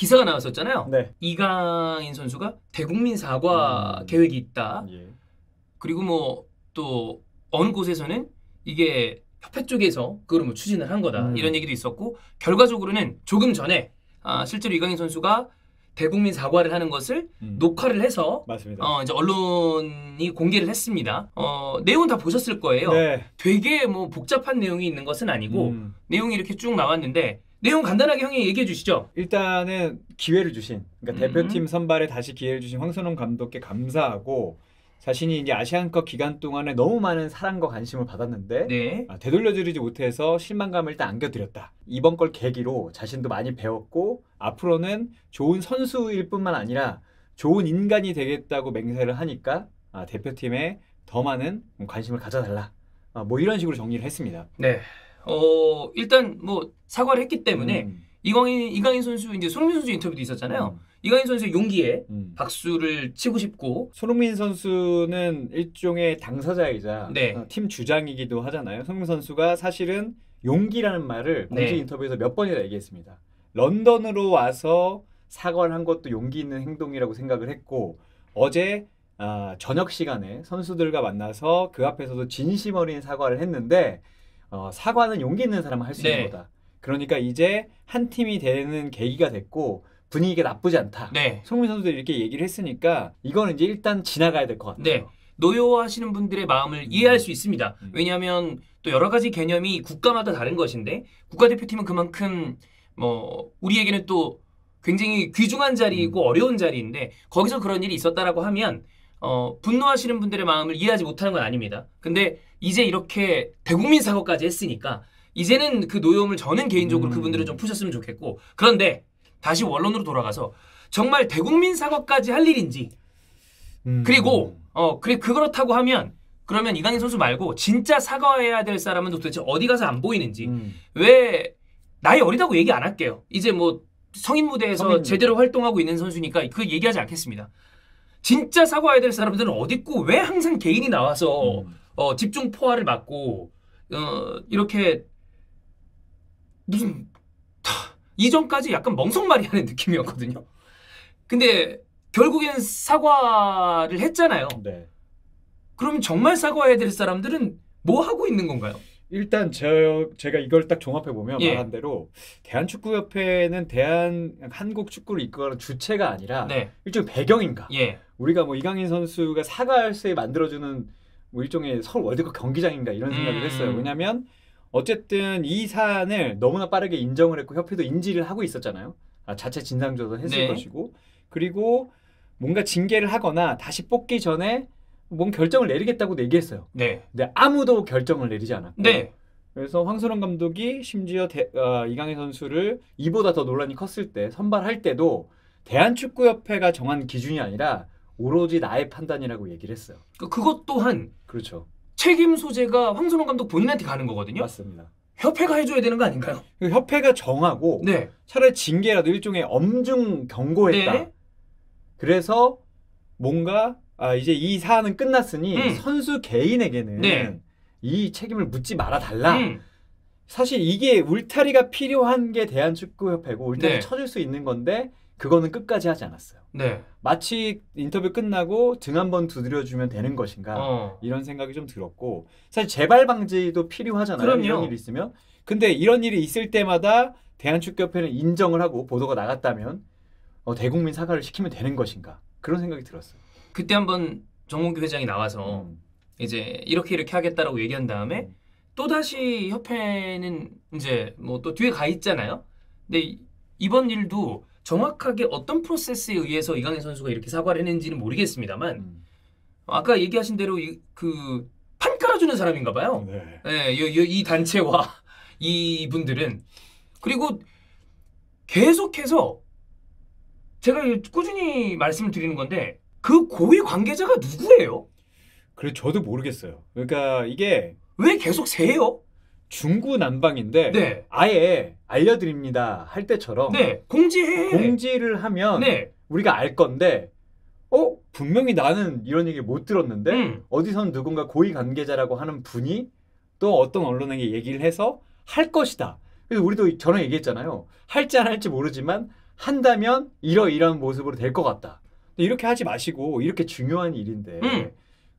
기사가 나왔었잖아요. 네. 이강인 선수가 대국민 사과 계획이 있다. 예. 그리고 뭐 또 어느 곳에서는 이게 협회 쪽에서 그걸 뭐 추진을 한 거다. 이런 얘기도 있었고 결과적으로는 조금 전에 실제로 이강인 선수가 대국민 사과를 하는 것을 녹화를 해서 맞습니다. 이제 언론이 공개를 했습니다. 내용은 다 보셨을 거예요. 네. 되게 뭐 복잡한 내용이 있는 것은 아니고 내용이 이렇게 쭉 나왔는데 내용 간단하게 형이 얘기해 주시죠. 일단은 기회를 주신 그러니까 대표팀 선발에 다시 기회를 주신 황선홍 감독께 감사하고 자신이 이제 아시안컵 기간 동안에 너무 많은 사랑과 관심을 받았는데 네. 되돌려드리지 못해서 실망감을 일단 안겨드렸다. 이번 걸 계기로 자신도 많이 배웠고 앞으로는 좋은 선수일 뿐만 아니라 좋은 인간이 되겠다고 맹세를 하니까 대표팀에 더 많은 관심을 가져달라. 뭐 이런 식으로 정리를 했습니다. 네. 일단 뭐 사과를 했기 때문에 이강인 선수 이제 손흥민 선수 인터뷰도 있었잖아요. 이강인 선수의 용기에 박수를 치고 싶고 손흥민 선수는 일종의 당사자이자 네. 팀 주장이기도 하잖아요. 손흥민 선수가 사실은 용기라는 말을 공식 인터뷰에서 몇 번이나 얘기했습니다. 런던으로 와서 사과를 한 것도 용기 있는 행동이라고 생각을 했고 어제 저녁 시간에 선수들과 만나서 그 앞에서도 진심 어린 사과를 했는데 사과는 용기 있는 사람은 할 수 있는 거다. 그러니까 이제 한 팀이 되는 계기가 됐고 분위기가 나쁘지 않다. 손흥민 선수들이 이렇게 얘기를 했으니까 이거는 이제 일단 지나가야 될 것 같아요. 네. 노여워하시는 분들의 마음을 이해할 수 있습니다. 왜냐하면 또 여러 가지 개념이 국가마다 다른 것인데 국가대표팀은 그만큼 뭐 우리에게는 또 굉장히 귀중한 자리이고 어려운 자리인데 거기서 그런 일이 있었다라고 하면 분노하시는 분들의 마음을 이해하지 못하는 건 아닙니다. 근데 이제 이렇게 대국민 사과까지 했으니까 이제는 그 노여움을 저는 개인적으로 그분들은 좀 푸셨으면 좋겠고 그런데 다시 원론으로 돌아가서 정말 대국민 사과까지 할 일인지 그리고 그렇다고 하면 그러면 이강인 선수 말고 진짜 사과해야 될 사람은 도대체 어디 가서 안 보이는지 왜 나이 어리다고 얘기 안 할게요. 이제 뭐 성인 무대에서 제대로 활동하고 있는 선수니까 그 얘기하지 않겠습니다. 진짜 사과해야 될 사람들은 어디 있고 왜 항상 개인이 나와서 집중 포화를 맞고 이렇게 무슨 이전까지 약간 멍석말이하는 느낌이었거든요. 근데 결국엔 사과를 했잖아요. 네. 그러면 정말 사과해야 될 사람들은 뭐 하고 있는 건가요? 일단 제가 이걸 딱 종합해 보면 말한 대로 대한축구협회는 한국 축구를 이끌어가는 주체가 아니라 일종의 배경인가. 우리가 뭐 이강인 선수가 사과할 때 만들어주는 뭐 일종의 서울 월드컵 경기장인가 이런 생각을 했어요. 왜냐하면 어쨌든 이 사안을 너무나 빠르게 인정을 했고 협회도 인지를 하고 있었잖아요. 자체 진상조사 했을 것이고 그리고 뭔가 징계를 하거나 다시 뽑기 전에 뭔 결정을 내리겠다고도 얘기했어요. 근데 아무도 결정을 내리지 않았고 그래서 황선홍 감독이 심지어 이강인 선수를 이보다 더 논란이 컸을 때 선발할 때도 대한축구협회가 정한 기준이 아니라 오로지 나의 판단이라고 얘기를 했어요. 그것 또한 그렇죠. 책임 소재가 황선홍 감독 본인한테 가는 거거든요. 맞습니다. 협회가 해줘야 되는 거 아닌가요? 협회가 정하고 차라리 징계라도 일종의 엄중 경고했다. 그래서 뭔가 이제 이 사안은 끝났으니 선수 개인에게는 이 책임을 묻지 말아달라. 사실 이게 울타리가 필요한 게 대한축구협회고 울타리 쳐줄 수 있는 건데 그거는 끝까지 하지 않았어요. 마치 인터뷰 끝나고 등 한번 두드려주면 되는 것인가 이런 생각이 좀 들었고 사실 재발 방지도 필요하잖아요. 그럼요. 이런 일이 있으면. 근데 이런 일이 있을 때마다 대한축구협회는 인정을 하고 보도가 나갔다면 대국민 사과를 시키면 되는 것인가 그런 생각이 들었어요. 그때 한번 정몽규 회장이 나와서 이제 이렇게 하겠다라고 얘기한 다음에 또다시 협회는 이제 뭐 또 뒤에 가 있잖아요. 근데 이번 일도 정확하게 어떤 프로세스에 의해서 이강인 선수가 이렇게 사과를 했는지는 모르겠습니다만 아까 얘기하신 대로 그 판 깔아주는 사람인가 봐요. 이 단체와 이분들은. 그리고 계속해서 제가 꾸준히 말씀을 드리는 건데 그 고위 관계자가 누구예요? 그래 저도 모르겠어요. 그러니까 이게 왜 계속 세요? 중구난방인데 아예 알려드립니다 할 때처럼 공지를 하면 우리가 알 건데 분명히 나는 이런 얘기를 못 들었는데 어디선 누군가 고위 관계자라고 하는 분이 또 어떤 언론에게 얘기를 해서 할 것이다. 그래서 우리도 전에 얘기했잖아요. 할지 안 할지 모르지만 한다면 이러이러한 모습으로 될 것 같다. 이렇게 하지 마시고 이렇게 중요한 일인데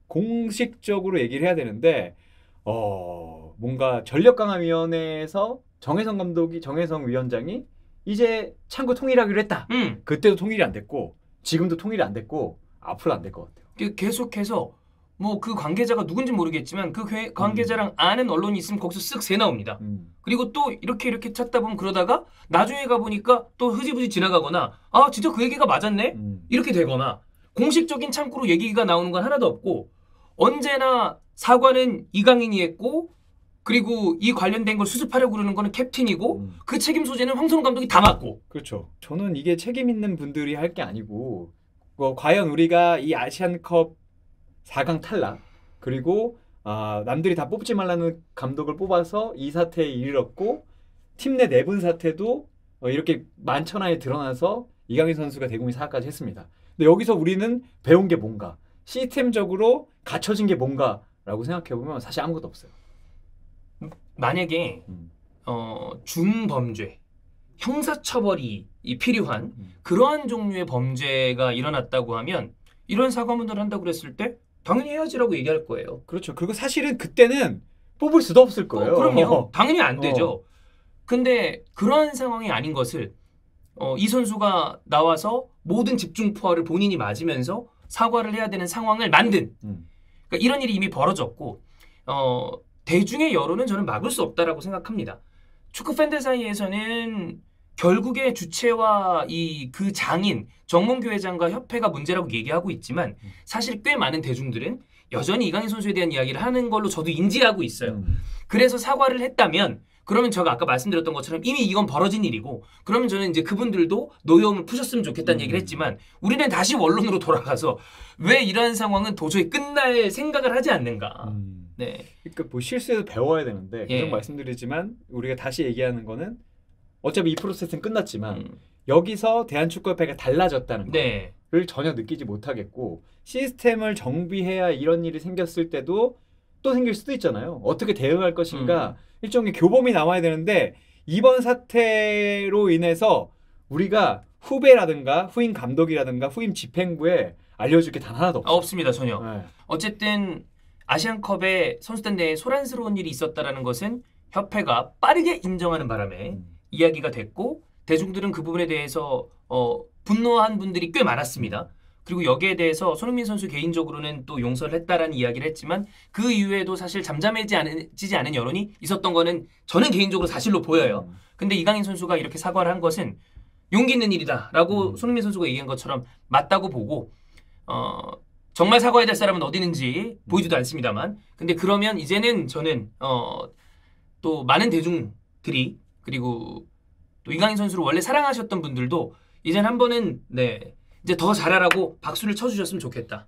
공식적으로 얘기를 해야 되는데 뭔가 전력강화위원회에서 정혜성 위원장이 이제 창구 통일하기로 했다. 그때도 통일이 안 됐고 지금도 통일이 안 됐고 앞으로 안 될 것 같아요. 계속해서 뭐 그 관계자가 누군지 모르겠지만 그 관계자랑 아는 언론이 있으면 거기서 쓱 새 나옵니다. 그리고 또 이렇게 찾다 보면 그러다가 나중에 가보니까 또 흐지부지 지나가거나 아 진짜 그 얘기가 맞았네? 이렇게 되거나 공식적인 창구로 얘기가 나오는 건 하나도 없고 언제나 사과는 이강인이 했고 그리고 이 관련된 걸 수습하려고 그러는 거는 캡틴이고 그 책임 소재는 황선홍 감독이 다 맡고. 그렇죠. 저는 이게 책임 있는 분들이 할 게 아니고 과연 우리가 이 아시안컵 4강 탈락 그리고 남들이 다 뽑지 말라는 감독을 뽑아서 이 사태에 이르렀고 팀 내 내분 사태도 이렇게 만천하에 드러나서 이강인 선수가 대국민 사과까지 했습니다. 근데 여기서 우리는 배운 게 뭔가 시스템적으로 갖춰진 게 뭔가라고 생각해보면 사실 아무것도 없어요. 만약에 중범죄, 형사처벌이 필요한 그러한 종류의 범죄가 일어났다고 하면 이런 사과문을 한다고 그랬을 때 당연히 해야지라고 얘기할 거예요. 그렇죠. 그리고 사실은 그때는 뽑을 수도 없을 거예요. 그럼요. 당연히 안 되죠. 근데 그러한 상황이 아닌 것을 이 선수가 나와서 모든 집중포화를 본인이 맞으면서 사과를 해야 되는 상황을 만든 그러니까 이런 일이 이미 벌어졌고 대중의 여론은 저는 막을 수 없다라고 생각합니다. 축구 팬들 사이에서는 결국에 주체와 그 장인 정몽규 회장과 협회가 문제라고 얘기하고 있지만 사실 꽤 많은 대중들은 여전히 이강인 선수에 대한 이야기를 하는 걸로 저도 인지하고 있어요. 그래서 사과를 했다면 그러면 제가 아까 말씀드렸던 것처럼 이미 이건 벌어진 일이고 그러면 저는 이제 그분들도 노여움을 푸셨으면 좋겠다는 얘기를 했지만 우리는 다시 원론으로 돌아가서 왜 이러한 상황은 도저히 끝날 생각을 하지 않는가. 네. 그러니까 뭐 실수에서 배워야 되는데 계속 말씀드리지만 우리가 다시 얘기하는 거는 어차피 이 프로세스는 끝났지만 여기서 대한축구협회가 달라졌다는 거를 전혀 느끼지 못하겠고 시스템을 정비해야 이런 일이 생겼을 때도 또 생길 수도 있잖아요. 어떻게 대응할 것인가 일종의 교범이 나와야 되는데 이번 사태로 인해서 우리가 후배라든가 후임 감독이라든가 후임 집행부에 알려줄 게 단 하나도 없어요. 없습니다. 전혀. 네. 어쨌든 아시안컵에 선수단 내에 소란스러운 일이 있었다라는 것은 협회가 빠르게 인정하는 바람에 이야기가 됐고 대중들은 그 부분에 대해서 분노한 분들이 꽤 많았습니다. 그리고 여기에 대해서 손흥민 선수 개인적으로는 또 용서를 했다라는 이야기를 했지만 그 이후에도 사실 잠잠해지지 않은 여론이 있었던 거는 저는 개인적으로 사실로 보여요. 근데 이강인 선수가 이렇게 사과를 한 것은 용기 있는 일이다라고 손흥민 선수가 얘기한 것처럼 맞다고 보고 정말 사과해야 될 사람은 어디 있는지 보이지도 않습니다만 근데 그러면 이제는 저는 또 많은 대중들이 그리고 또 이강인 수를 원래 사랑하셨던 분들도 이젠 한 번은 이제 더 잘하라고 박수를 쳐주셨으면 좋겠다.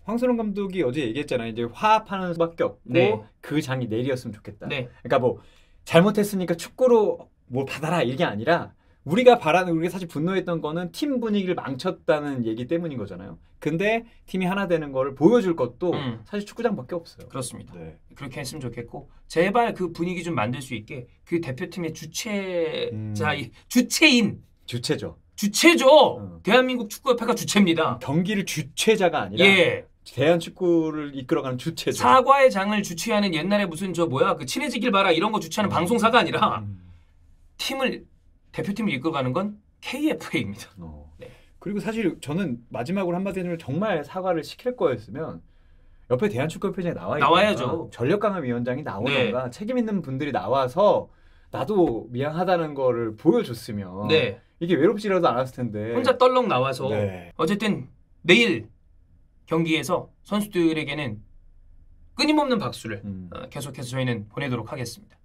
황선홍 감독이 어제 얘기했잖아요. 이제 화합하는 수밖에 없고 그 장이 내리였으면 좋겠다. 그러니까 뭐 잘못했으니까 축구로 뭘 받아라 이게 아니라 우리가 사실 분노했던 거는 팀 분위기를 망쳤다는 얘기 때문인 거잖아요. 근데 팀이 하나 되는 거를 보여줄 것도 사실 축구장밖에 없어요. 그렇습니다. 그렇게 했으면 좋겠고 제발 그 분위기 좀 만들 수 있게 그 대표팀의 주체죠. 대한민국 축구협회가 주체입니다. 경기를 주체자가 아니라 대한 축구를 이끌어가는 주체죠. 사과의 장을 주최하는 옛날에 무슨 그 친해지길 바라 이런 거 주최하는 방송사가 아니라 대표팀을 이끌어가는 건 KFA입니다. 그리고 사실 저는 마지막으로 한마디 하면 정말 사과를 시킬 거였으면 옆에 대한축구협회장이 나와야죠. 전력강화위원장이 나오던가 책임 있는 분들이 나와서 나도 미안하다는 거를 보여줬으면 이게 외롭지라도 않았을 텐데 혼자 떨렁 나와서 어쨌든 내일 경기에서 선수들에게는 끊임없는 박수를 계속해서 저희는 보내도록 하겠습니다.